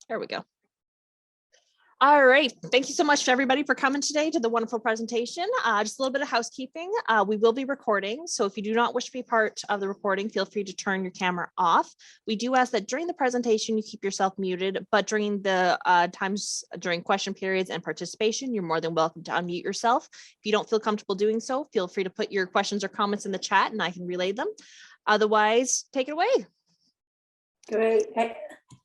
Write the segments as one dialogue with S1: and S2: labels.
S1: There we go. All right. Thank you so much to everybody for coming today to the wonderful presentation. Just a little bit of housekeeping. We will be recording. So if you do not wish to be part of the recording, feel free to turn your camera off. We do ask that during the presentation, you keep yourself muted, but during the times during question periods and participation, you're more than welcome to unmute yourself. If you don't feel comfortable doing so, feel free to put your questions or comments in the chat and I can relay them. Otherwise, take it away.
S2: Great.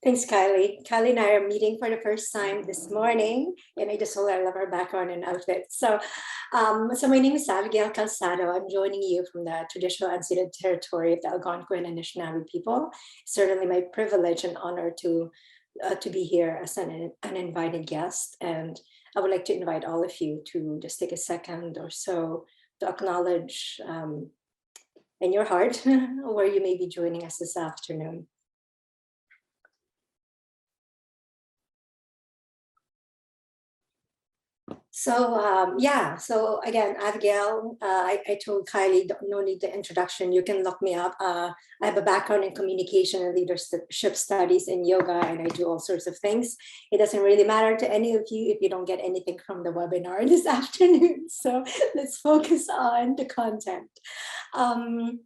S2: Thanks, Kylie. Kylie and I are meeting for the first time this morning, and I just told her I love her background and outfit. So my name is Avegaile Calzado. I'm joining you from the traditional unceded territory of the Algonquin and Anishinaabe people. It's certainly my privilege and honor to be here as an invited guest. And I would like to invite all of you to just take a second or so to acknowledge in your heart where you may be joining us this afternoon. So again, Avegaile, I told Kylie, no need the introduction. You can look me up. I have a background in communication and leadership studies in yoga, and I do all sorts of things. It doesn't really matter to any of you if you don't get anything from the webinar this afternoon. So let's focus on the content. I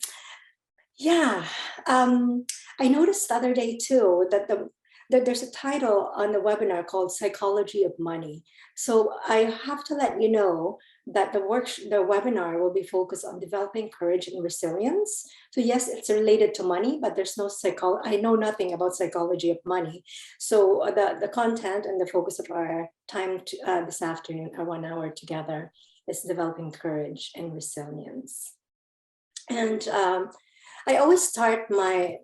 S2: noticed the other day too that there's a title on the webinar called Psychology of Money. So I have to let you know that the webinar will be focused on developing courage and resilience. So yes, it's related to money, but there's no I know nothing about psychology of money. So the content and the focus of our time this afternoon, our 1 hour together, is developing courage and resilience. And I always start my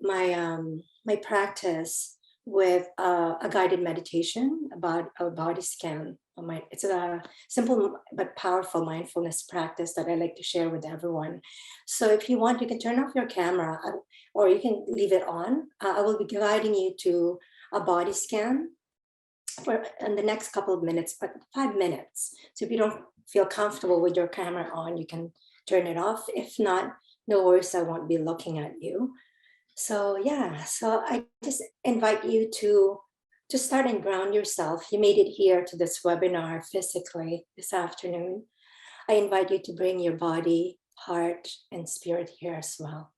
S2: practice with a guided meditation about a body scan. It's a simple but powerful mindfulness practice that I like to share with everyone. So if you want, you can turn off your camera or you can leave it on. I will be guiding you to a body scan in the next couple of minutes, but 5 minutes. So if you don't feel comfortable with your camera on, you can turn it off. If not, no worries, I won't be looking at you. So I just invite you to start and ground yourself. You made it here to this webinar physically this afternoon. I invite you to bring your body, heart, and spirit here as well.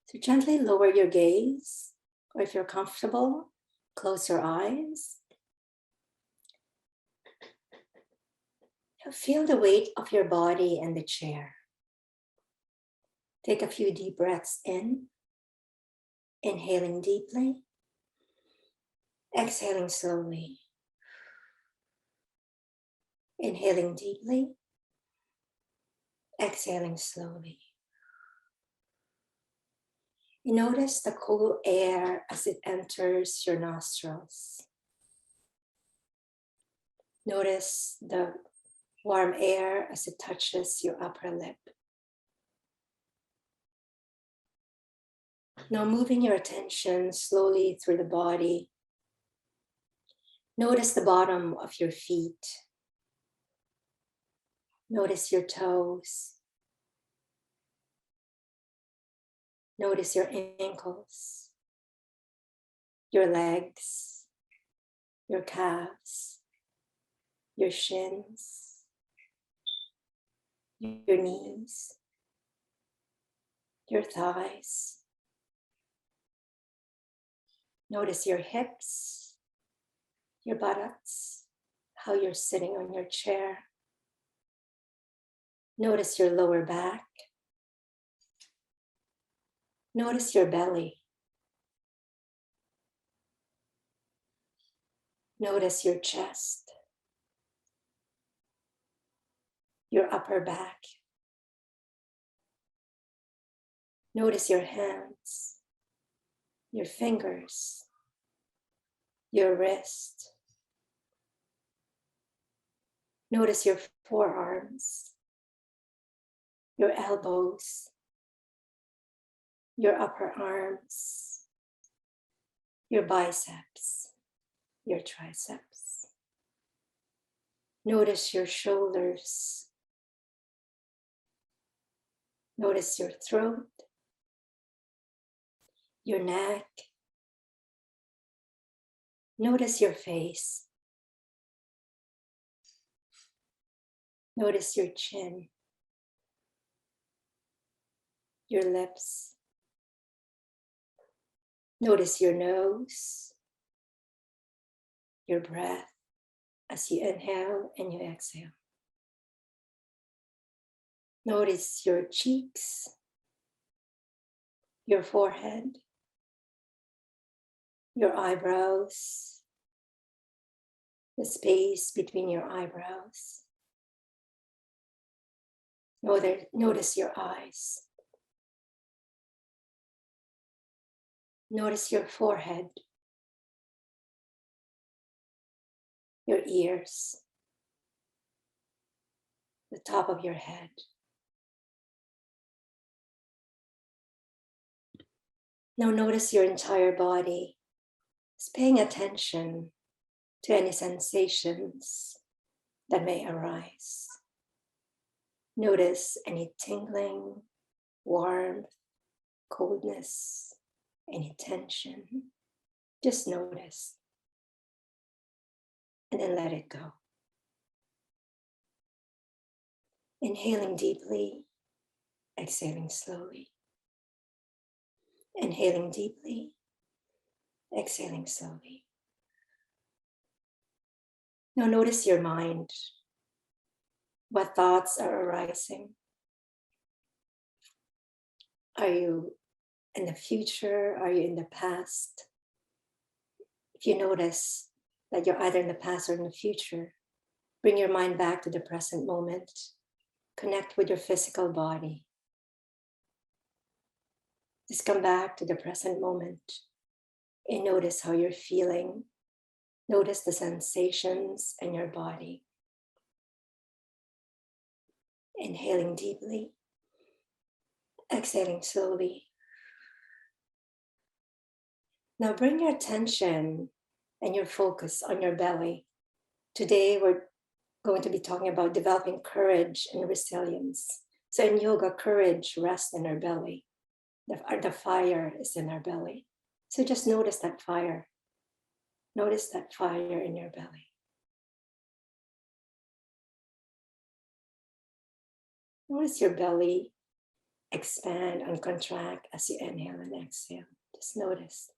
S2: So gently lower your gaze, or if you're comfortable, close your eyes. Feel the weight of your body in the chair. Take a few deep breaths in, inhaling deeply, exhaling slowly. Inhaling deeply, exhaling slowly. You notice the cool air as it enters your nostrils. Notice the warm air as it touches your upper lip. Now moving your attention slowly through the body. Notice the bottom of your feet. Notice your toes. Notice your ankles, your legs, your calves, your shins, your knees, your thighs. Notice your hips, your buttocks, how you're sitting on your chair. Notice your lower back. Notice your belly. Notice your chest, your upper back. Notice your hands, your fingers, your wrist. Notice your forearms, your elbows, your upper arms, your biceps, your triceps. Notice your shoulders. Notice your throat, your neck. Notice your face. Notice your chin, your lips. Notice your nose, your breath as you inhale and you exhale. Notice your cheeks, your forehead, your eyebrows, the space between your eyebrows. Notice your eyes. Notice your forehead, your ears, the top of your head. Now notice your entire body. Just paying attention to any sensations that may arise. Notice any tingling, warmth, coldness, any tension. Just notice. And then let it go. Inhaling deeply, exhaling slowly. Inhaling deeply, exhaling slowly. Now notice your mind. What thoughts are arising? Are you in the future? Are you in the past? If you notice that you're either in the past or in the future, bring your mind back to the present moment. Connect with your physical body. Just come back to the present moment and notice how you're feeling. Notice the sensations in your body. Inhaling deeply, exhaling slowly. Now bring your attention and your focus on your belly. Today we're going to be talking about developing courage and resilience. So in yoga, courage rests in our belly. The fire is in our belly. So just notice that fire. Notice that fire in your belly. Notice your belly expand and contract as you inhale and exhale. Just notice.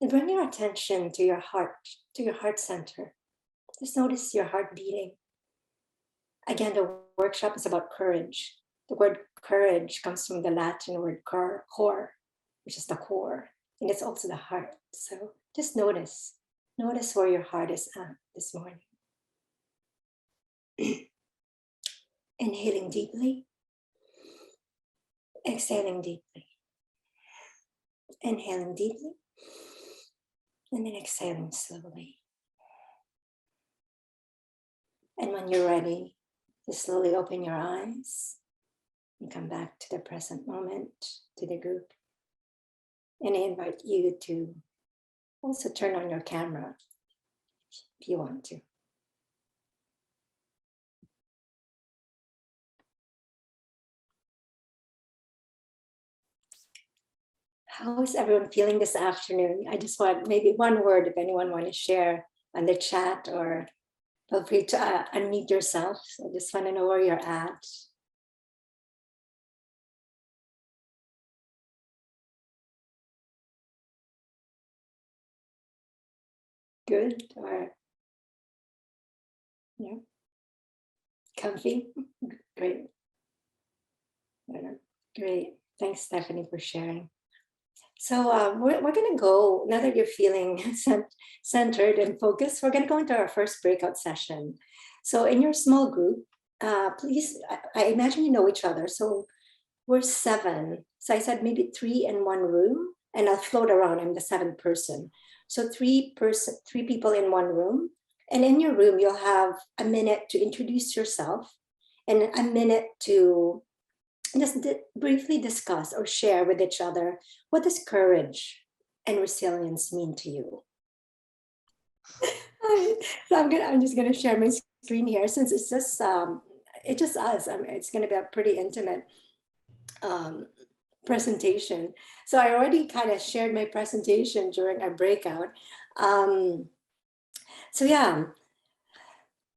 S2: And bring your attention to your heart center. Just notice your heart beating. Again, the workshop is about courage. The word courage comes from the Latin word cor, which is the core, and it's also the heart. So just notice. Notice where your heart is at this morning. Inhaling deeply. Exhaling deeply. Inhaling deeply. And then exhaling slowly. And when you're ready, just slowly open your eyes and come back to the present moment, to the group. And I invite you to also turn on your camera if you want to. How is everyone feeling this afternoon? I just want maybe one word if anyone want to share on the chat, or feel free to unmute yourself. I just want to know where you're at. Good, or yeah, comfy? Great. Great. Thanks, Stephanie, for sharing. So we're going to go, now that you're feeling centered and focused, we're going to go into our first breakout session. So in your small group, please, I imagine you know each other. So we're 7. So I said maybe 3 in one room, and I'll float around. I'm the 7th person. So 3 people in one room. And in your room, you'll have a minute to introduce yourself and a minute to just briefly discuss or share with each other, what does courage and resilience mean to you? So I'm just gonna share my screen here, since it's just us. It's gonna be a pretty intimate presentation. So I already kind of shared my presentation during our breakout. Um, so yeah,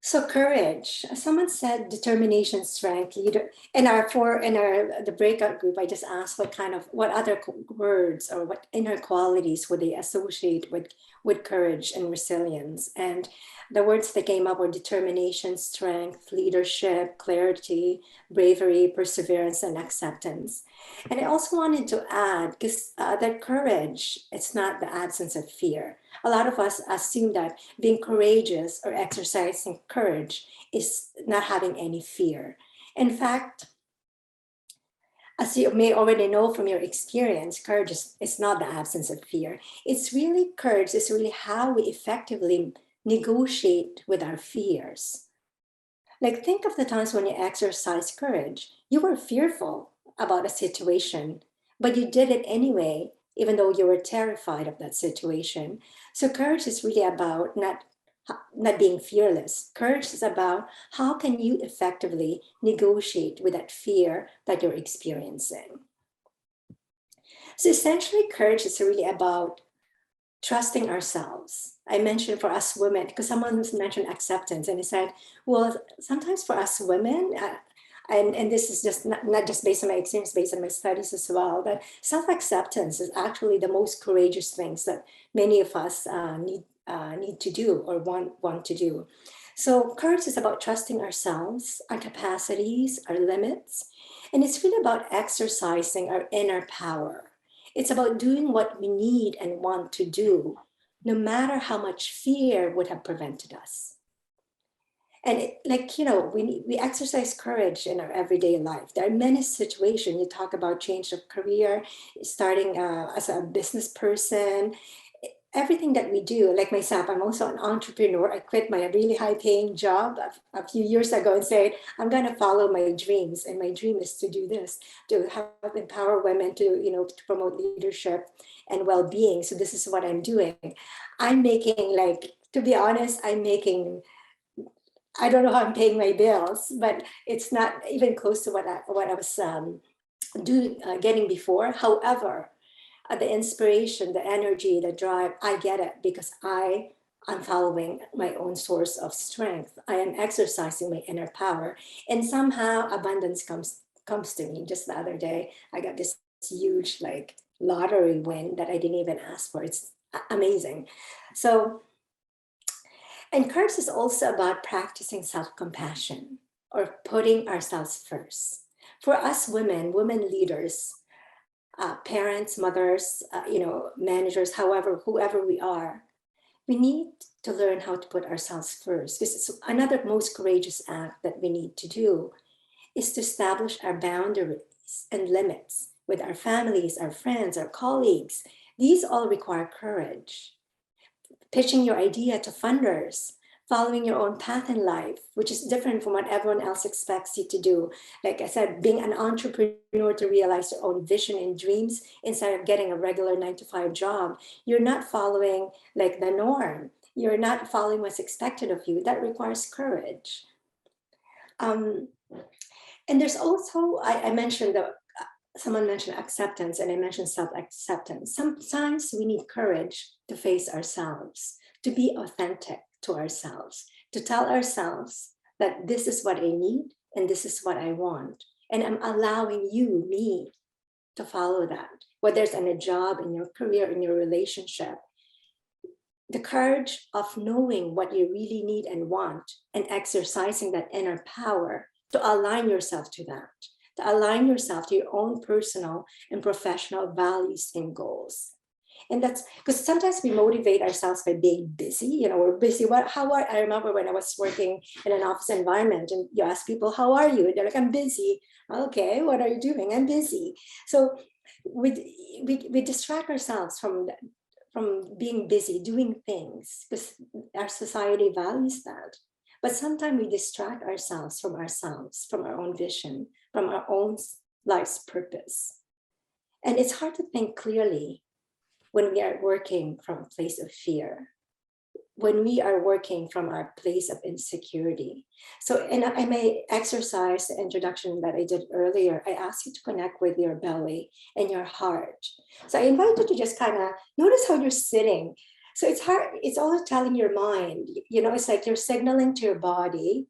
S2: so courage. Someone said determination, strength, leader. In the breakout group, I just asked what other words or what inner qualities would they associate with courage and resilience. And the words that came up were determination, strength, leadership, clarity, bravery, perseverance, and acceptance. And I also wanted to add, because that courage, it's not the absence of fear. A lot of us assume that being courageous or exercising courage is not having any fear. In fact, as you may already know from your experience, courage is not the absence of fear. It's really courage, is really how we effectively negotiate with our fears. Like, think of the times when you exercise courage. You were fearful about a situation, but you did it anyway, even though you were terrified of that situation. So courage is really about not being fearless. Courage is about how can you effectively negotiate with that fear that you're experiencing. So essentially, courage is really about trusting ourselves. I mentioned for us women, because someone mentioned acceptance, and he said, well, sometimes for us women, and this is just not just based on my experience, based on my studies as well, that self-acceptance is actually the most courageous things that many of us need to do or want to do. So courage is about trusting ourselves, our capacities, our limits, and it's really about exercising our inner power. It's about doing what we need and want to do, no matter how much fear would have prevented us. And we exercise courage in our everyday life. There are many situations. You talk about change of career, starting as a business person, everything that we do. Like myself, I'm also an entrepreneur. I quit my really high paying job a few years ago and said, I'm going to follow my dreams. And my dream is to do this, to help empower women to promote leadership and well-being. So this is what I'm doing. I'm making, like, to be honest, I don't know how I'm paying my bills, but it's not even close to what I was getting before. However, the inspiration, the energy, the drive, I get it because I'm following my own source of strength. I am exercising my inner power, and somehow abundance comes to me. Just the other day, I got this huge lottery win that I didn't even ask for. It's amazing. So, and courage is also about practicing self-compassion or putting ourselves first. For us women leaders, parents, mothers, managers, whoever we are, we need to learn how to put ourselves first. Because it's another most courageous act that we need to do is to establish our boundaries and limits with our families, our friends, our colleagues. These all require courage. Pitching your idea to funders, following your own path in life, which is different from what everyone else expects you to do. Like I said, being an entrepreneur to realize your own vision and dreams instead of getting a regular 9 to 5 job. You're not following the norm. You're not following what's expected of you. That requires courage. Um, and there's also, I mentioned someone mentioned acceptance, and I mentioned self-acceptance. Sometimes we need courage to face ourselves, to be authentic to ourselves, to tell ourselves that this is what I need and this is what I want. And I'm allowing me, to follow that. Whether it's in a job, in your career, in your relationship, the courage of knowing what you really need and want and exercising that inner power to align yourself to that, to align yourself to your own personal and professional values and goals. And that's because sometimes we motivate ourselves by being busy. We're busy. I remember when I was working in an office environment and you ask people, how are you? They're like, I'm busy. Okay, what are you doing? I'm busy. So we distract ourselves from being busy, doing things, because our society values that. But sometimes we distract ourselves, from our own vision, from our own life's purpose. And it's hard to think clearly when we are working from a place of fear. when we are working from our place of insecurity. So in my exercise, the introduction that I did earlier, I asked you to connect with your belly and your heart. So I invite you to just kind of notice how you're sitting. So it's hard, it's all telling your mind, it's like you're signaling to your body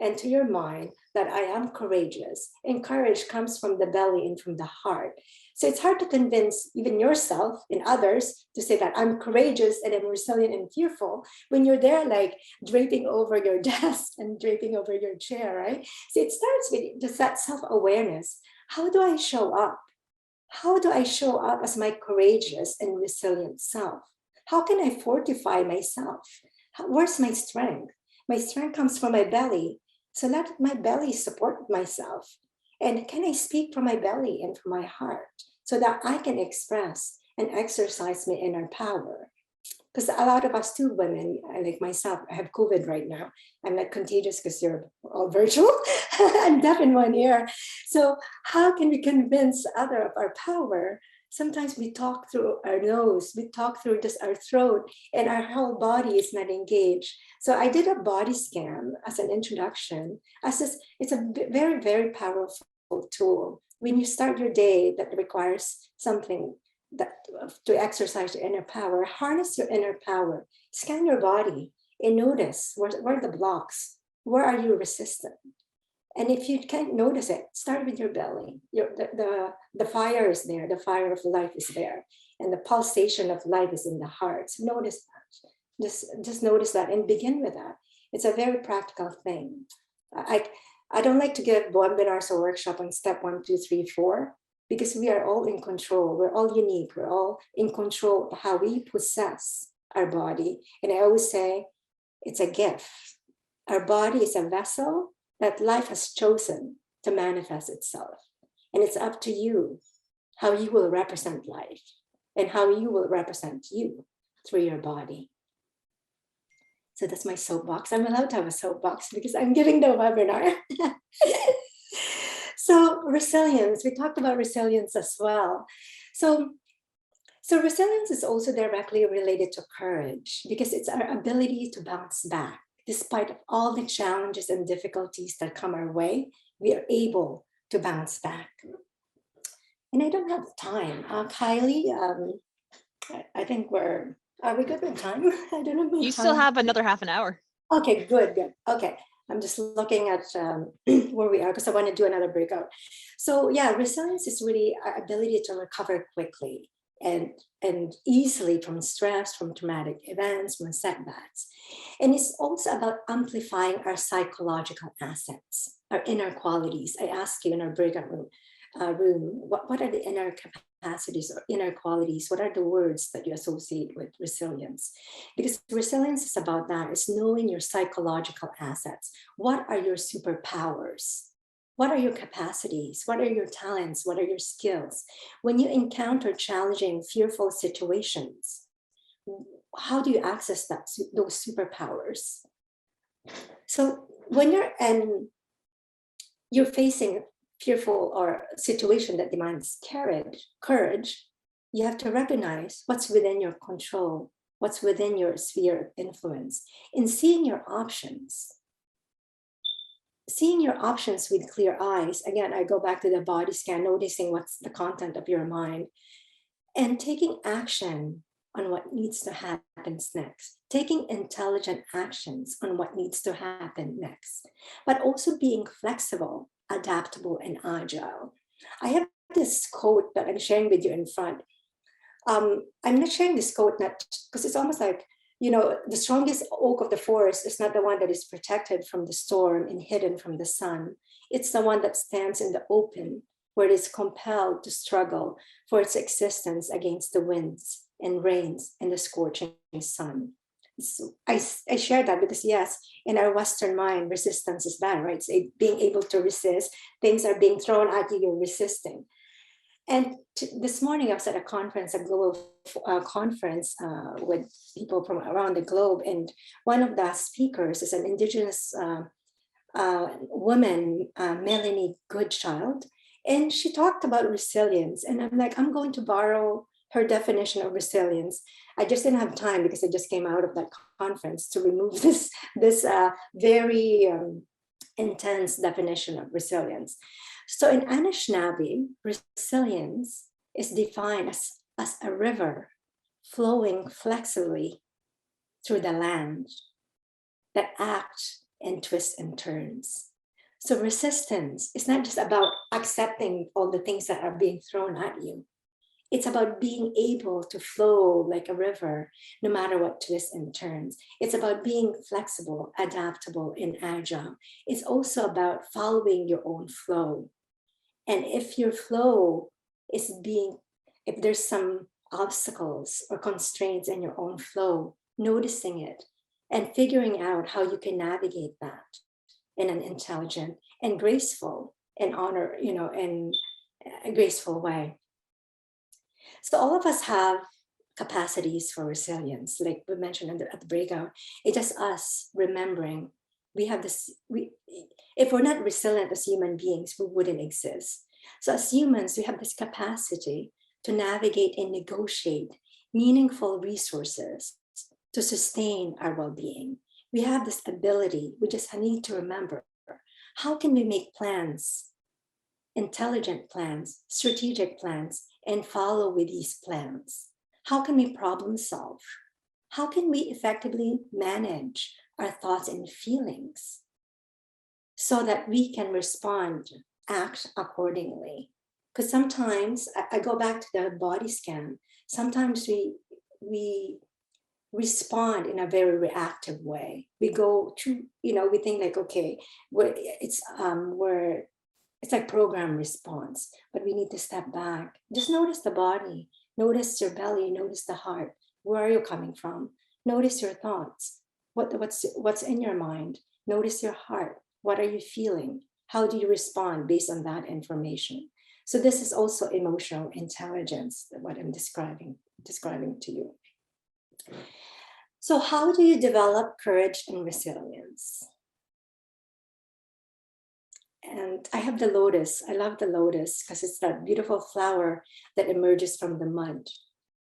S2: and to your mind that I am courageous. And courage comes from the belly and from the heart. So it's hard to convince even yourself and others to say that I'm courageous and I'm resilient and fearful when you're there like draping over your desk and draping over your chair, right? So it starts with just that self-awareness. How do I show up? How do I show up as my courageous and resilient self? How can I fortify myself? Where's my strength? My strength comes from my belly. So let my belly support myself. And can I speak from my belly and from my heart so that I can express and exercise my inner power? Because a lot of us too, women, like myself, I have COVID right now. I'm not contagious because you're all virtual. I'm deaf in one ear. So how can we convince other of our power? Sometimes we talk through our nose, we talk through just our throat, and our whole body is not engaged. So I did a body scan as an introduction. It's a very, very powerful tool. When you start your day that requires something that to exercise your inner power, harness your inner power, scan your body and notice where are the blocks, where are you resistant? And if you can't notice it, start with your belly. The fire is there, the fire of life is there, and the pulsation of life is in the heart. So notice that. Just notice that and begin with that. It's a very practical thing. I don't like to give webinars or workshop on step 1, 2, 3, 4, because we are all in control. We're all unique. We're all in control of how we possess our body. And I always say it's a gift. Our body is a vessel that life has chosen to manifest itself. And it's up to you how you will represent life and how you will represent you through your body. So that's my soapbox. I'm allowed to have a soapbox because I'm giving the webinar. So resilience, we talked about resilience as well. So resilience is also directly related to courage because it's our ability to bounce back. Despite all the challenges and difficulties that come our way, we are able to bounce back. And I don't have time. Kylie, I think are we good with time? I don't know.
S1: You still have another half an hour.
S2: Okay, good. Okay. I'm just looking at where we are because I want to do another breakout. So yeah, resilience is really our ability to recover quickly and easily from stress, from traumatic events, from setbacks. And it's also about amplifying our psychological assets, our inner qualities. I asked you in our breakout room, what are the inner capacities or inner qualities? What are the words that you associate with resilience? Because resilience is about that. It's knowing your psychological assets. What are your superpowers? What are your capacities? What are your talents? What are your skills? When you encounter challenging, fearful situations, how do you access those superpowers? So when you're facing fearful or situation that demands courage, you have to recognize what's within your control, what's within your sphere of influence, in seeing your options. Seeing your options with clear eyes. Again, I go back to the body scan, noticing what's the content of your mind and taking action on what needs to happen next, taking intelligent actions on what needs to happen next, but also being flexible, adaptable, and agile. I have this quote that I'm sharing with you in front. I'm not sharing this quote not because it's almost like, the strongest oak of the forest is not the one that is protected from the storm and hidden from the sun. It's the one that stands in the open, where it is compelled to struggle for its existence against the winds and rains and the scorching sun. So I share that because, yes, in our Western mind, resistance is bad, right? It's being able to resist. Things are being thrown at you, you're resisting. And this morning I was at a conference, a global conference with people from around the globe. And one of the speakers is an Indigenous woman, Melanie Goodchild. And she talked about resilience. And I'm like, I'm going to borrow her definition of resilience. I just didn't have time because I just came out of that conference to remove this very intense definition of resilience. So in Anishinaabe, resilience is defined as a river flowing flexibly through the land that acts and twists and turns. So resistance is not just about accepting all the things that are being thrown at you. It's about being able to flow like a river, no matter what twists and turns. It's about being flexible, adaptable, and agile. It's also about following your own flow. And if your flow is if there's some obstacles or constraints in your own flow, noticing it and figuring out how you can navigate that in an intelligent and graceful and in a graceful way. So all of us have capacities for resilience, like we mentioned at the breakout. It's just us remembering we have this. If we're not resilient as human beings, we wouldn't exist. So as humans, we have this capacity to navigate and negotiate meaningful resources to sustain our well-being. We have this ability. We just need to remember, how can we make plans, intelligent plans, strategic plans, and follow with these plans? How can we problem solve? How can we effectively manage our thoughts and feelings so that we can respond, act accordingly? Because sometimes, I go back to the body scan, sometimes we respond in a very reactive way. We go to, we think like, okay, it's like program response, but we need to step back. Just notice the body, notice your belly, notice the heart. Where are you coming from? Notice your thoughts. What's in your mind? Notice your heart. What are you feeling? How do you respond based on that information? So this is also emotional intelligence, what I'm describing to you. So how do you develop courage and resilience? And I have the lotus. I love the lotus because it's that beautiful flower that emerges from the mud,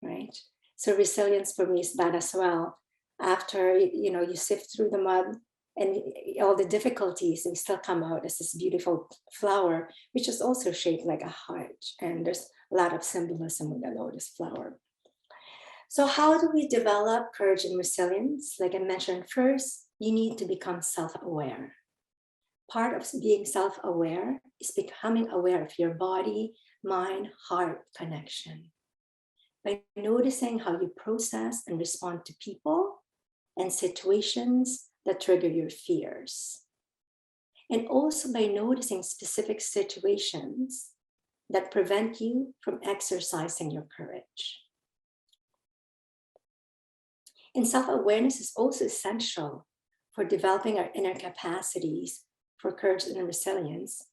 S2: right? So resilience for me is that as well. After, you sift through the mud and all the difficulties, and still come out as this beautiful flower, which is also shaped like a heart. And there's a lot of symbolism with the lotus flower. So how do we develop courage and resilience? Like I mentioned, first, you need to become self-aware. Part of being self-aware is becoming aware of your body, mind, heart connection. By noticing how you process and respond to people and situations that trigger your fears. And also by noticing specific situations that prevent you from exercising your courage. And self-awareness is also essential for developing our inner capacities for courage and resilience,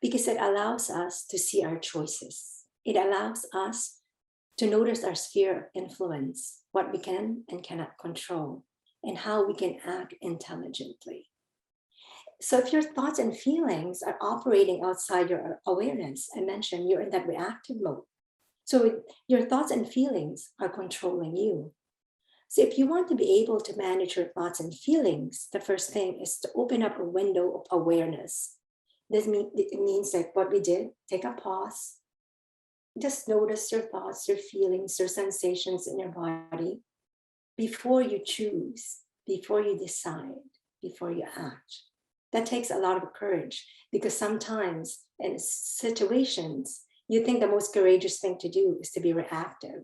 S2: because it allows us to see our choices. It allows us to notice our sphere of influence, what we can and cannot control, and how we can act intelligently. So if your thoughts and feelings are operating outside your awareness, I mentioned you're in that reactive mode. So your thoughts and feelings are controlling you. So if you want to be able to manage your thoughts and feelings, the first thing is to open up a window of awareness. It means like what we did, take a pause. Just notice your thoughts, your feelings, your sensations in your body before you choose, before you decide, before you act. That takes a lot of courage, because sometimes in situations, you think the most courageous thing to do is to be reactive.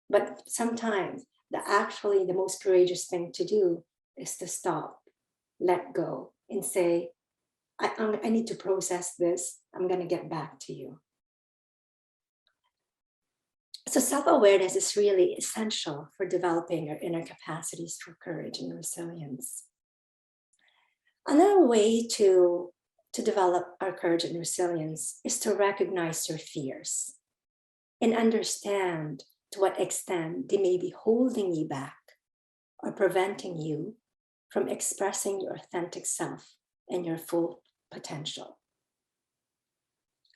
S2: But sometimes the most courageous thing to do is to stop, let go, and say, I need to process this. I'm going to get back to you. So self-awareness is really essential for developing our inner capacities for courage and resilience. Another way to develop our courage and resilience is to recognize your fears and understand to what extent they may be holding you back or preventing you from expressing your authentic self and your full potential.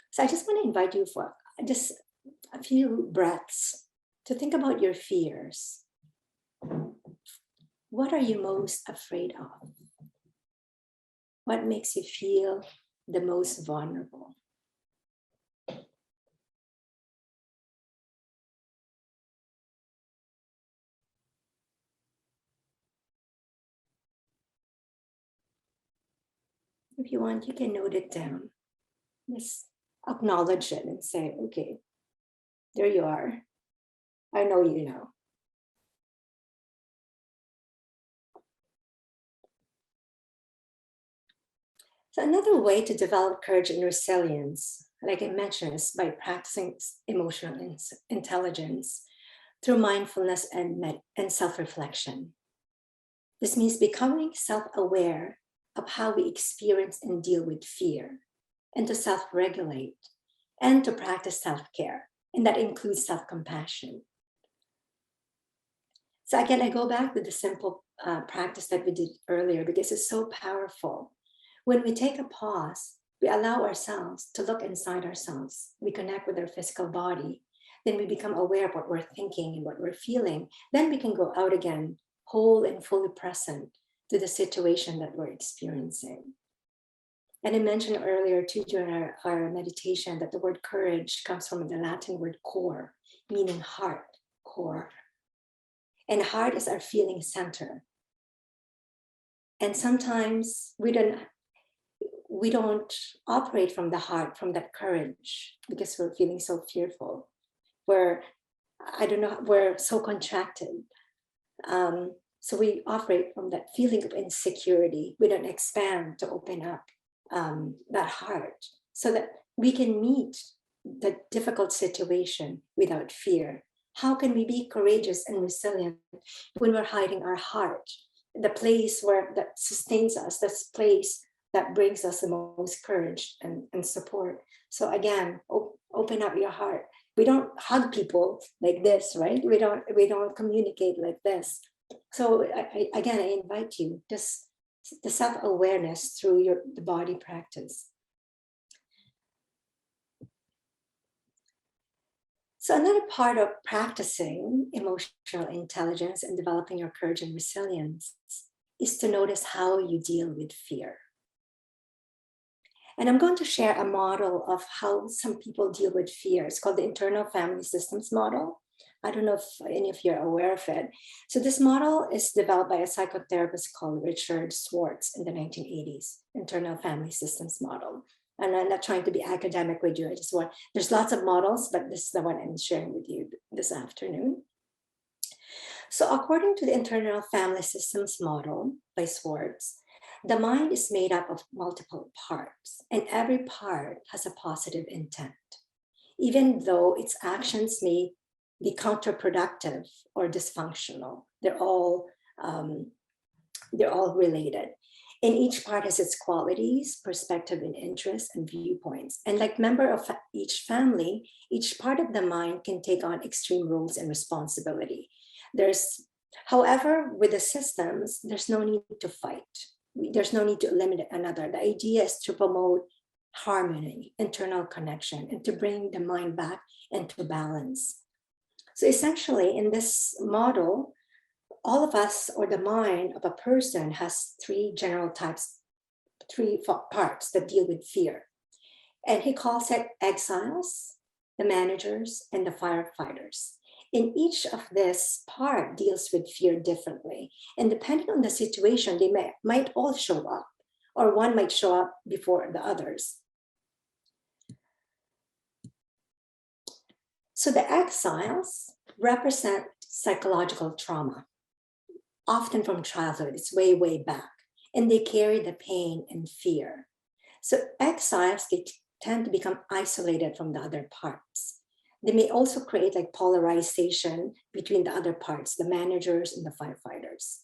S2: So I just want to invite you for just a few breaths to think about your fears. What are you most afraid of? What makes you feel the most vulnerable? If you want, you can note it down. Just acknowledge it and say, okay, there you are. I know you know. So another way to develop courage and resilience, like I mentioned, is by practicing emotional intelligence through mindfulness and self-reflection. This means becoming self-aware of how we experience and deal with fear, and to self-regulate, and to practice self-care. And that includes self-compassion. So again, I go back to the simple practice that we did earlier because it's so powerful. When we take a pause, we allow ourselves to look inside ourselves. We connect with our physical body. Then we become aware of what we're thinking and what we're feeling. Then we can go out again, whole and fully present to the situation that we're experiencing. And I mentioned earlier too during our meditation that the word courage comes from the Latin word cor, meaning heart, core. And heart is our feeling center. And sometimes we don't operate from the heart, from that courage, because we're feeling so fearful. We're so contracted. So we operate from that feeling of insecurity. We don't expand to open up that heart so that we can meet the difficult situation without fear. How can we be courageous and resilient when we're hiding our heart, the place that sustains us, this place that brings us the most courage and support? So again, open up your heart. We don't hug people like this, right? We don't communicate like this. So I invite you, just the self-awareness through the body practice. So another part of practicing emotional intelligence and developing your courage and resilience is to notice how you deal with fear. And I'm going to share a model of how some people deal with fear. It's called the internal family systems model. I don't know if any of you are aware of it. So this model is developed by a psychotherapist called Richard Schwartz in the 1980s, internal family systems model. And I'm not trying to be academic with you. I just there's lots of models, but this is the one I'm sharing with you this afternoon. So according to the internal family systems model by Schwartz, the mind is made up of multiple parts, and every part has a positive intent, even though its actions may be counterproductive or dysfunctional. They're all related. And each part has its qualities, perspective, and interests and viewpoints. And like member of each family, each part of the mind can take on extreme roles and responsibility. However, with the systems, there's no need to fight. There's no need to eliminate another. The idea is to promote harmony, internal connection, and to bring the mind back into balance. So essentially, in this model, all of us, or the mind of a person, has three general types, three parts that deal with fear. And he calls it exiles, the managers, and the firefighters. In each of this part deals with fear differently. And depending on the situation, they might all show up, or one might show up before the others. So the exiles represent psychological trauma, often from childhood. It's way, way back. And they carry the pain and fear. So exiles, they tend to become isolated from the other parts. They may also create like polarization between the other parts, the managers and the firefighters.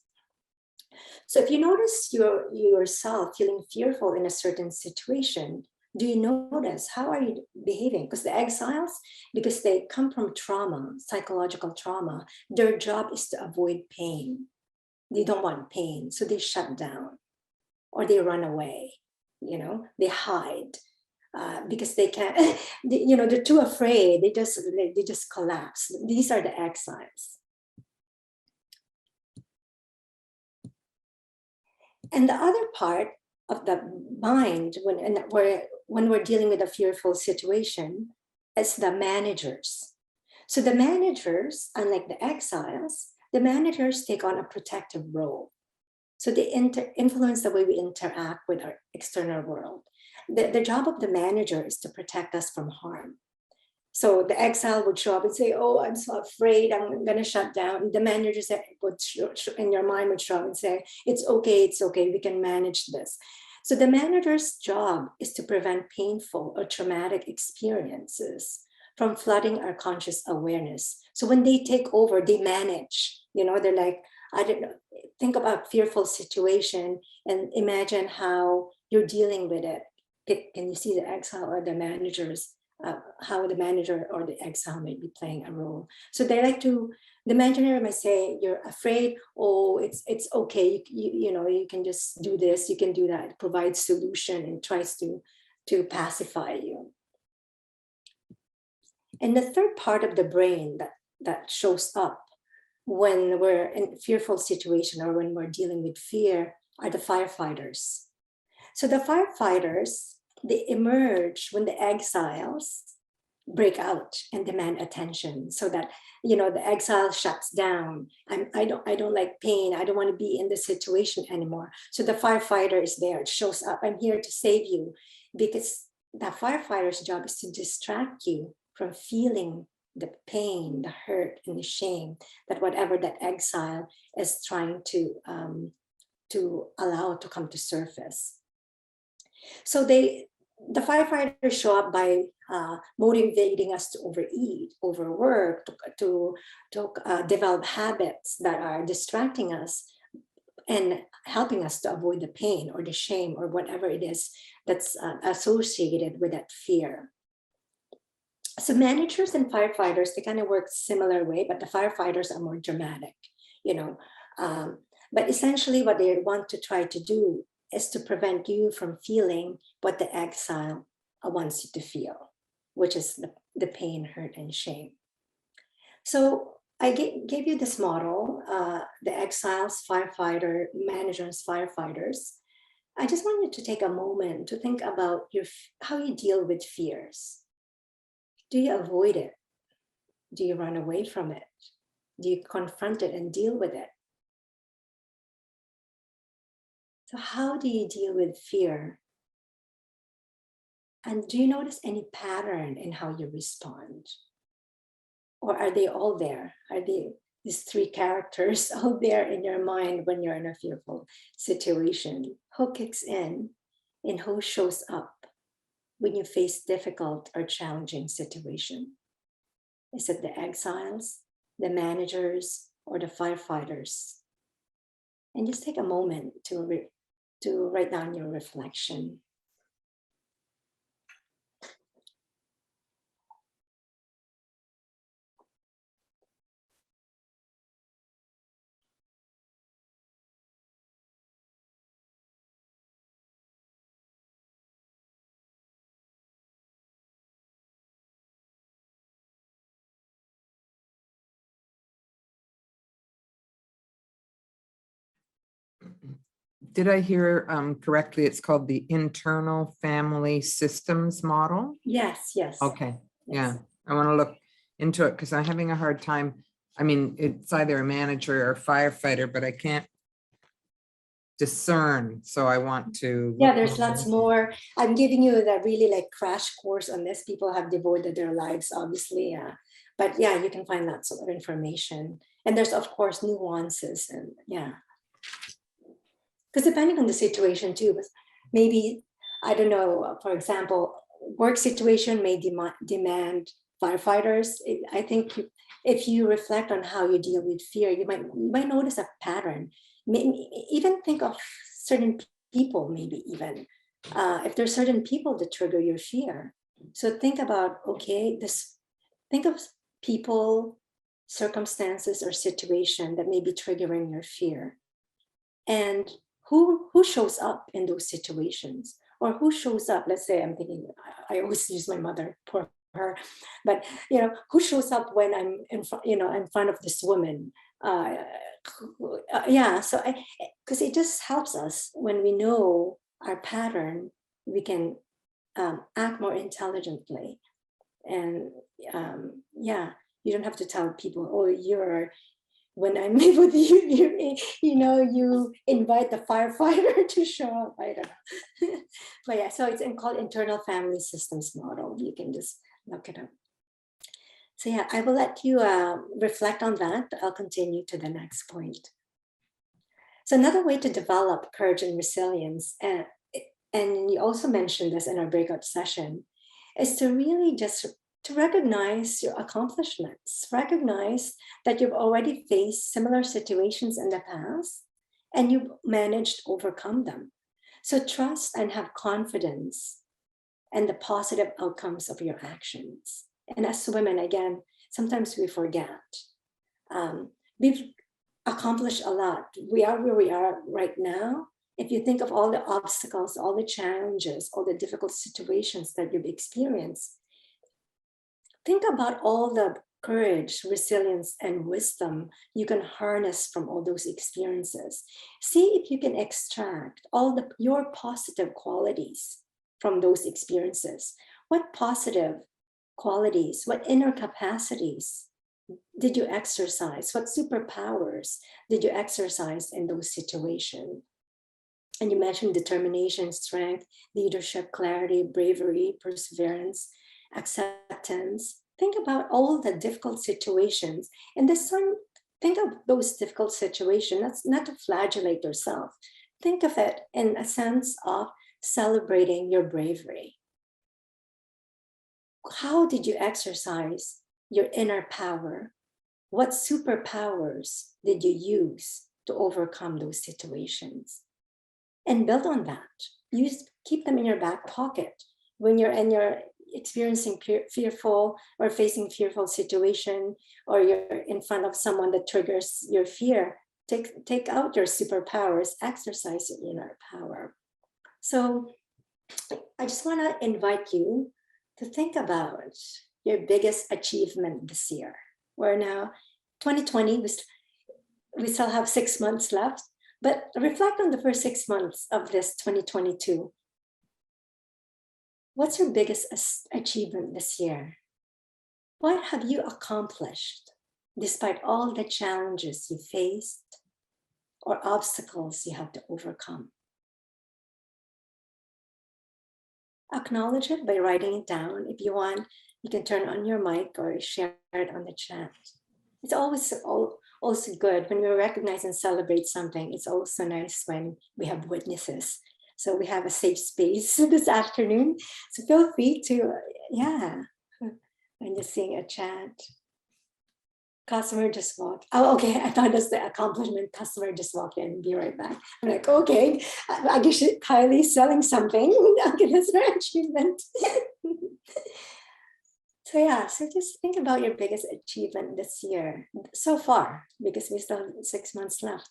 S2: So if you notice yourself feeling fearful in a certain situation, do you notice how are you behaving? Because the exiles, because they come from trauma, psychological trauma, their job is to avoid pain. They don't want pain, so they shut down or they run away, they hide. because they can't, they're too afraid. They just collapse. These are the exiles. And the other part of the mind when we're dealing with a fearful situation is the managers. So the managers, unlike the exiles, the managers take on a protective role. So they influence the way we interact with our external world. The job of the manager is to protect us from harm. So the exile would show up and say, oh, I'm so afraid, I'm going to shut down. The manager would in your mind would show up and say, it's okay, we can manage this. So the manager's job is to prevent painful or traumatic experiences from flooding our conscious awareness. So when they take over, they manage, they're like, I don't know, think about fearful situation and imagine how you're dealing with it. Can you see the exile or the managers? How the manager or the exile may be playing a role. So they like to, the manager might say, you're afraid, oh, it's okay, you can just do this, you can do that, provides solution and tries to pacify you. And the third part of the brain that shows up when we're in a fearful situation or when we're dealing with fear are the firefighters. So the firefighters, they emerge when the exiles break out and demand attention, so that the exile shuts down. I don't like pain. I don't want to be in this situation anymore. So the firefighter is there. It shows up. I'm here to save you, because the firefighter's job is to distract you from feeling the pain, the hurt, and the shame that whatever that exile is trying to allow to come to surface. So the firefighters show up by motivating us to overeat, overwork, to develop habits that are distracting us and helping us to avoid the pain or the shame or whatever it is that's associated with that fear. So managers and firefighters, they kind of work similar way, but the firefighters are more dramatic, but essentially what they want to try to do is to prevent you from feeling what the exile wants you to feel, which is the pain, hurt, and shame. So I gave you this model, the exiles, firefighter, managers, firefighters. I just want you to take a moment to think about how you deal with fears. Do you avoid it? Do you run away from it? Do you confront it and deal with it? So how do you deal with fear? And do you notice any pattern in how you respond? Or are they all there? Are these three characters all there in your mind when you're in a fearful situation? Who kicks in and who shows up when you face difficult or challenging situation? Is it the exiles, the managers, or the firefighters? And just take a moment to write down your reflection.
S3: Did I hear correctly? It's called the internal family systems model?
S2: Yes, yes.
S3: Okay, yeah.
S2: Yes.
S3: I want to look into it because I'm having a hard time. I mean, it's either a manager or a firefighter, but I can't discern. So I want to.
S2: Yeah, there's lots more. I'm giving you the really like crash course on this. People have devoted their lives, obviously. But yeah, you can find lots of information. And there's, of course, nuances. And yeah. Because depending on the situation too, but maybe, I don't know, for example, work situation may demand firefighters. I think if you reflect on how you deal with fear, you might notice a pattern. Maybe even think of certain people, maybe even if there's certain people that trigger your fear. So think about, okay, think of people, circumstances, or situation that may be triggering your fear. And who shows up in those situations? or who shows up. Let's say I'm thinking, I always use my mother, poor her, but who shows up when I'm in front, in front of this woman. Yeah, so because it just helps us when we know our pattern, we can act more intelligently. And yeah, you don't have to tell people, oh, when I meet with you, you invite the firefighter to show up. I don't know. But yeah, so it's called internal family systems model. You can just look it up. So yeah, I will let you reflect on that. I'll continue to the next point. So another way to develop courage and resilience, and you also mentioned this in our breakout session, is to really just to recognize your accomplishments, recognize that you've already faced similar situations in the past and you've managed to overcome them. So trust and have confidence in the positive outcomes of your actions. And as women, again, sometimes we forget. We've accomplished a lot. We are where we are right now. If you think of all the obstacles, all the challenges, all the difficult situations that you've experienced, think about all the courage, resilience, and wisdom you can harness from all those experiences. See if you can extract all your positive qualities from those experiences. What positive qualities, what inner capacities did you exercise? What superpowers did you exercise in those situations? And you mentioned determination, strength, leadership, clarity, bravery, perseverance, acceptance. Think about all the difficult situations. And think of those difficult situations. That's not to flagellate yourself. Think of it in a sense of celebrating your bravery. How did you exercise your inner power? What superpowers did you use to overcome those situations? And build on that. Keep them in your back pocket. When you're experiencing fearful or facing fearful situation, or you're in front of someone that triggers your fear, take out your superpowers, exercise your inner power. So I just want to invite you to think about your biggest achievement this year. We're now 2020, we still have 6 months left, but reflect on the first 6 months of this 2022. What's your biggest achievement this year? What have you accomplished despite all the challenges you faced or obstacles you have to overcome? Acknowledge it by writing it down. If you want, you can turn on your mic or share it on the chat. It's always also good when we recognize and celebrate something. It's also nice when we have witnesses. So we have a safe space this afternoon. So feel free to, I'm just seeing a chat. Customer just walked. Oh, okay. I thought that's the accomplishment. Customer just walked in. Be right back. I'm like, okay. I guess Kylie's selling something. Okay, that's her achievement. So just think about your biggest achievement this year so far, because we still have 6 months left.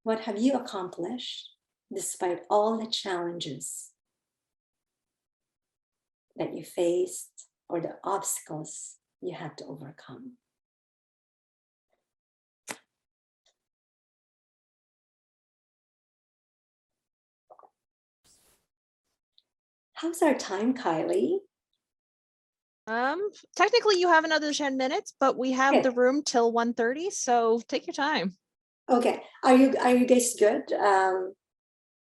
S2: What have you accomplished despite all the challenges that you faced or the obstacles you had to overcome? How's our time, Kylie?
S1: Technically you have another 10 minutes, but we have the room till 1:30, so take your time.
S2: Okay. Are you guys good?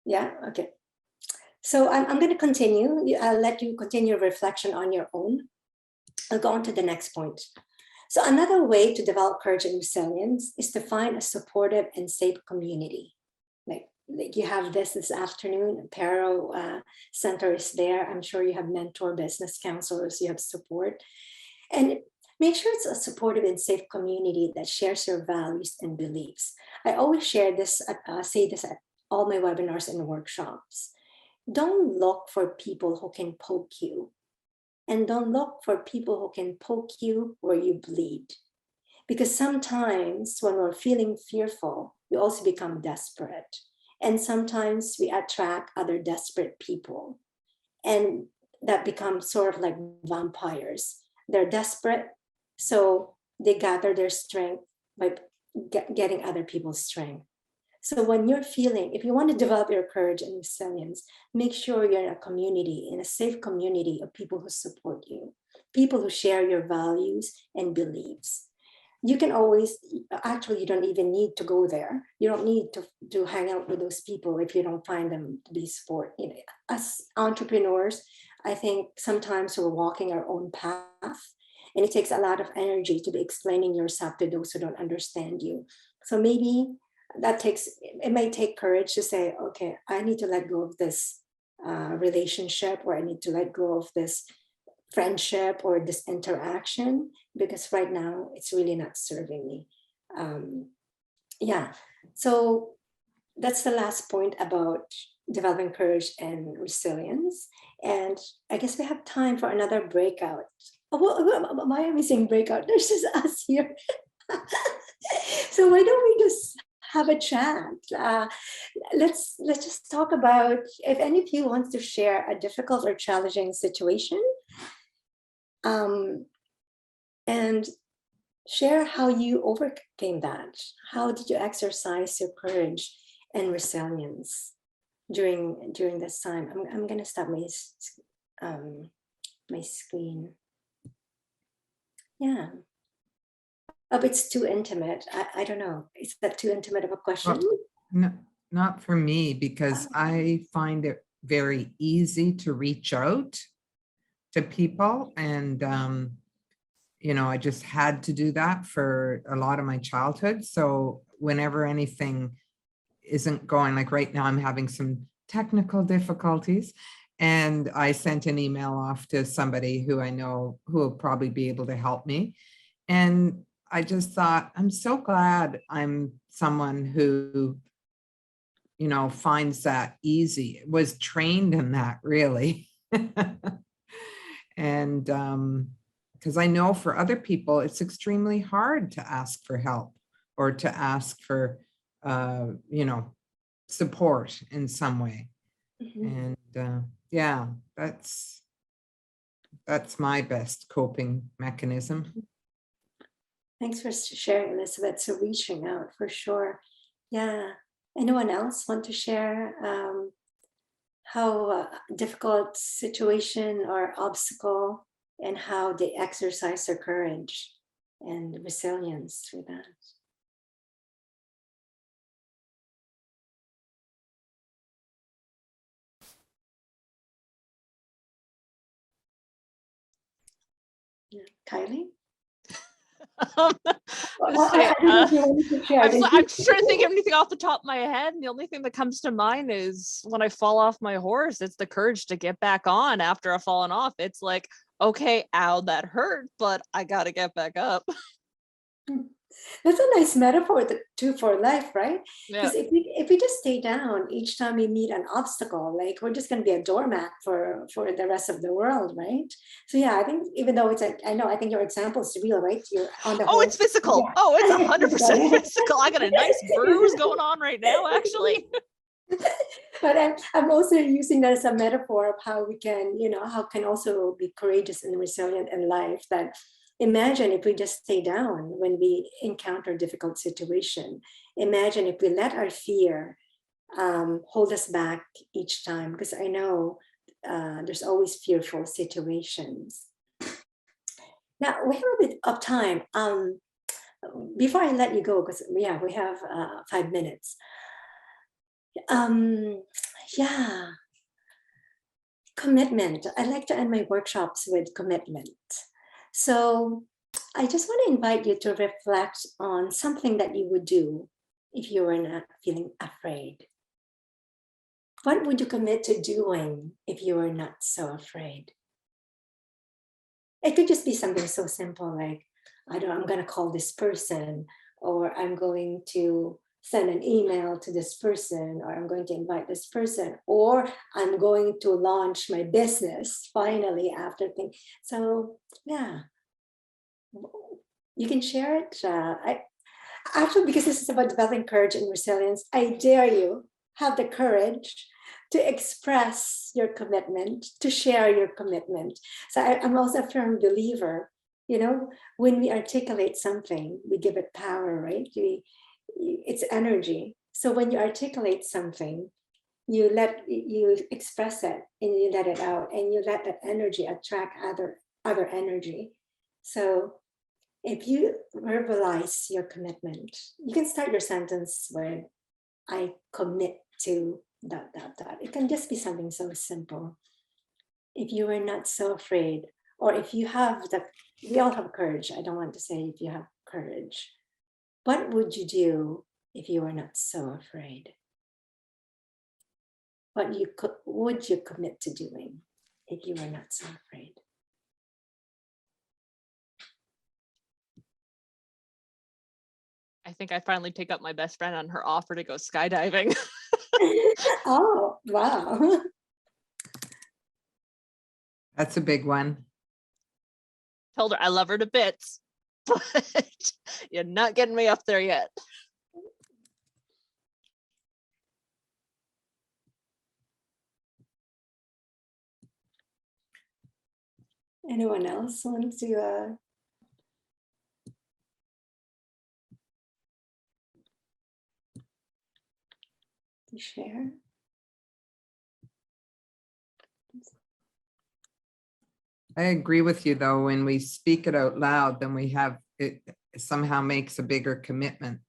S2: Yeah, okay. So I'm going to continue. I'll let you continue reflection on your own. I'll go on to the next point. So another way to develop courage and resilience is to find a supportive and safe community. Like you have this afternoon, Paro Center is there. I'm sure you have mentor business counselors, you have support. And make sure it's a supportive and safe community that shares your values and beliefs. I always say this at all my webinars and workshops. Don't look for people who can poke you. And don't look for people who can poke you where you bleed. Because sometimes when we're feeling fearful, we also become desperate. And sometimes we attract other desperate people, and that becomes sort of like vampires. They're desperate, so they gather their strength by getting other people's strength. So when you're feeling, if you want to develop your courage and resilience, make sure you're in a community, in a safe community of people who support you, people who share your values and beliefs. You can always, actually, you don't even need to go there. You don't need to hang out with those people if you don't find them to be support. You know, as entrepreneurs, I think sometimes we're walking our own path, and it takes a lot of energy to be explaining yourself to those who don't understand you. So maybe it may take courage to say, okay, I need to let go of this relationship, or I need to let go of this friendship or this interaction, because right now it's really not serving me. Yeah, so that's the last point about developing courage and resilience. And I guess we have time for another breakout. Why am I saying breakout? There's just us here. So why don't we just have a chat? Let's just talk about, if any of you wants to share a difficult or challenging situation, and share how you overcame that. How did you exercise your courage and resilience during this time? I'm gonna stop my screen. Yeah. Oh, it's too intimate. I don't know. Is that too intimate of a question?
S3: No, not for me, because I find it very easy to reach out to people. And, you know, I just had to do that for a lot of my childhood. So whenever anything isn't going, like right now, I'm having some technical difficulties, and I sent an email off to somebody who I know who will probably be able to help me. And I just thought, I'm so glad I'm someone who, you know, finds that easy, was trained in that, really. And because I know for other people, it's extremely hard to ask for help, or to ask for, you know, support in some way.
S2: Mhm.
S3: And yeah, that's my best coping mechanism.
S2: Thanks for sharing, Elizabeth. So reaching out for sure. Yeah. Anyone else want to share how difficult situation or obstacle, and how they exercise their courage and resilience through that? Yeah. Kylie?
S1: Um,
S2: Well,
S1: say,
S2: I don't know if you wanted to share.
S1: I'm just trying to think of anything off the top of my head. And the only thing that comes to mind is when I fall off my horse, it's the courage to get back on after I've fallen off. It's like, okay, ow, that hurt, but I got to get back up.
S2: That's a nice metaphor too for life, right?
S1: Yeah.
S2: Because if we just stay down each time we meet an obstacle, like we're just going to be a doormat for the rest of the world, right? So yeah, I think even though it's like, I think your example is real, right? You're on the
S1: Oh, it's physical.
S2: Yeah.
S1: Oh, it's 100%
S2: Physical.
S1: physical. I got a nice bruise going on right now, actually.
S2: But I'm also using that as a metaphor of how we can, how can also be courageous and resilient in life. That imagine if we just stay down when we encounter difficult situation. Imagine if we let our fear hold us back each time, because I know there's always fearful situations. Now we have a bit of time. Before I let you go, because we have 5 minutes. Yeah, commitment. I like to end my workshops with commitment. So I just want to invite you to reflect on something that you would do if you were not feeling afraid. What would you commit to doing if you were not so afraid? It could just be something so simple like, I'm going to call this person, or I'm going to send an email to this person, or I'm going to invite this person, or I'm going to launch my business finally after thing. So yeah, you can share it. Actually, because this is about developing courage and resilience, I dare you, have the courage to express your commitment, to share your commitment. So I'm also a firm believer, when we articulate something, we give it power, right? It's energy. So when you articulate something, you express it and you let it out, and you let that energy attract other energy. So if you verbalize your commitment, you can start your sentence with, I commit to ... It can just be something so simple. If you were not so afraid, or if you have we all have courage. I don't want to say if you have courage. What would you do if you were not so afraid? What would you commit to doing if you were not so afraid?
S1: I think I finally pick up my best friend on her offer to go skydiving.
S2: Oh, wow.
S3: That's a big one.
S1: Told her I love her to bits, but you're not getting me up there yet.
S2: Anyone else want to share?
S3: I agree with you, though. When we speak it out loud, then it somehow makes a bigger commitment.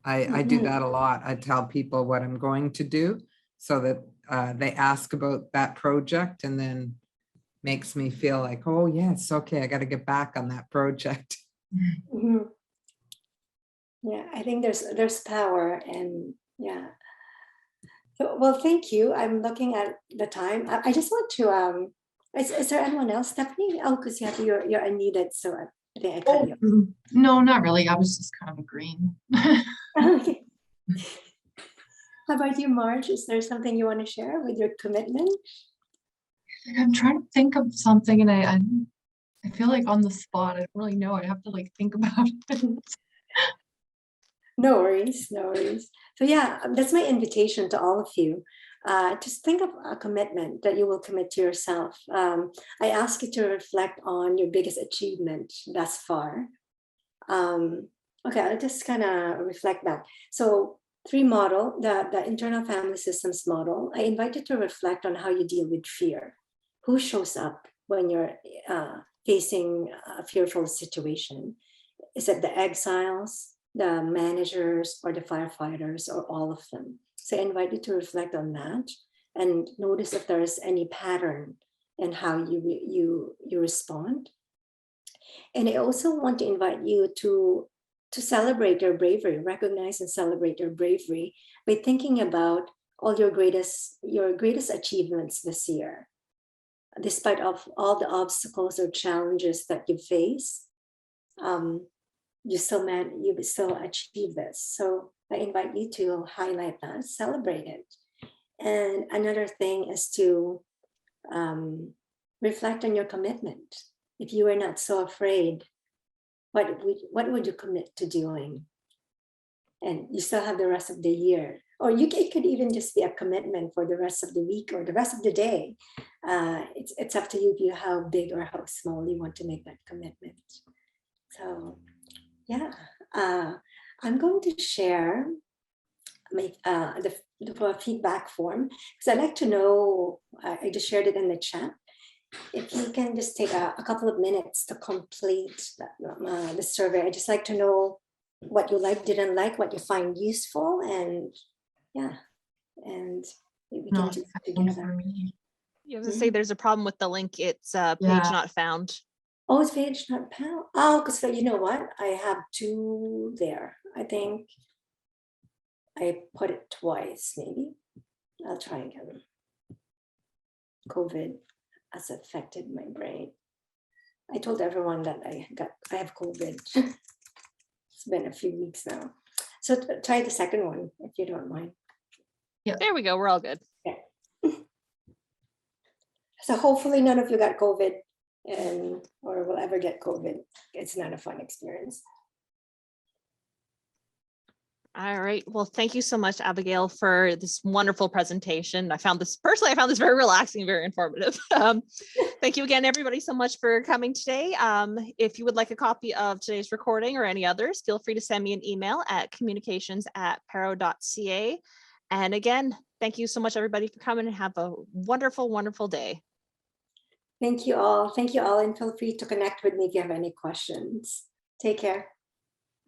S3: I do that a lot. I tell people what I'm going to do so that they ask about that project, and then makes me feel like, oh yes, okay, I got to get back on that project.
S2: Mm-hmm. Yeah, I think there's power, and yeah. So, well, thank you. I'm looking at the time. I just want to is there anyone else, Stephanie? Oh, because you're unmuted, so I think I cut you.
S4: No, not really. I was just kind of agreeing.
S2: Okay. How about you, Marge? Is there something you want to share with your commitment?
S4: I'm trying to think of something, and I feel like on the spot. I don't really know. I have to think about it.
S2: No worries, no worries. So yeah, that's my invitation to all of you. Just think of a commitment that you will commit to yourself. I ask you to reflect on your biggest achievement thus far. Okay, I'll just kind of reflect back. So 3 model, the internal family systems model, I invite you to reflect on how you deal with fear. Who shows up when you're facing a fearful situation? Is it the exiles, the managers, or the firefighters, or all of them? So I invite you to reflect on that and notice if there is any pattern in how you respond. And I also want to invite you to celebrate your bravery, recognize and celebrate your bravery by thinking about all your greatest achievements this year. Despite of all the obstacles or challenges that you face, you still achieve this. So I invite you to highlight that, celebrate it. And another thing is to reflect on your commitment. If you are not so afraid, what would you commit to doing? And you still have the rest of the year, or it could even just be a commitment for the rest of the week or the rest of the day. It's up to you how big or how small you want to make that commitment. So yeah, I'm going to share the feedback form, because I'd like to know, I just shared it in the chat. If you can just take a couple of minutes to complete the survey. I just like to know what you like, didn't like, what you find useful, and yeah, and we can do it together.
S1: You have to say there's a problem with the link. It's page
S4: Yeah.
S1: not found.
S2: Oh, it's page not found. Oh, because you know what? I have 2 there. I think I put it twice, maybe. I'll try again. COVID has affected my brain. I told everyone that I have COVID. It's been a few weeks now. So try the second one, if you don't mind.
S4: Yeah.
S1: There we go. We're all good.
S2: Yeah. So hopefully none of you got COVID or will ever get COVID. It's not a fun experience.
S1: All right. Well, thank you so much, Avegaile, for this wonderful presentation. I found this very relaxing, very informative. Thank you again, everybody, so much for coming today. If you would like a copy of today's recording or any others, feel free to send me an email at communications@paro.ca. And again, thank you so much, everybody, for coming, and have a wonderful, wonderful day.
S2: Thank you all. Thank you all. And feel free to connect with me if you have any questions. Take care.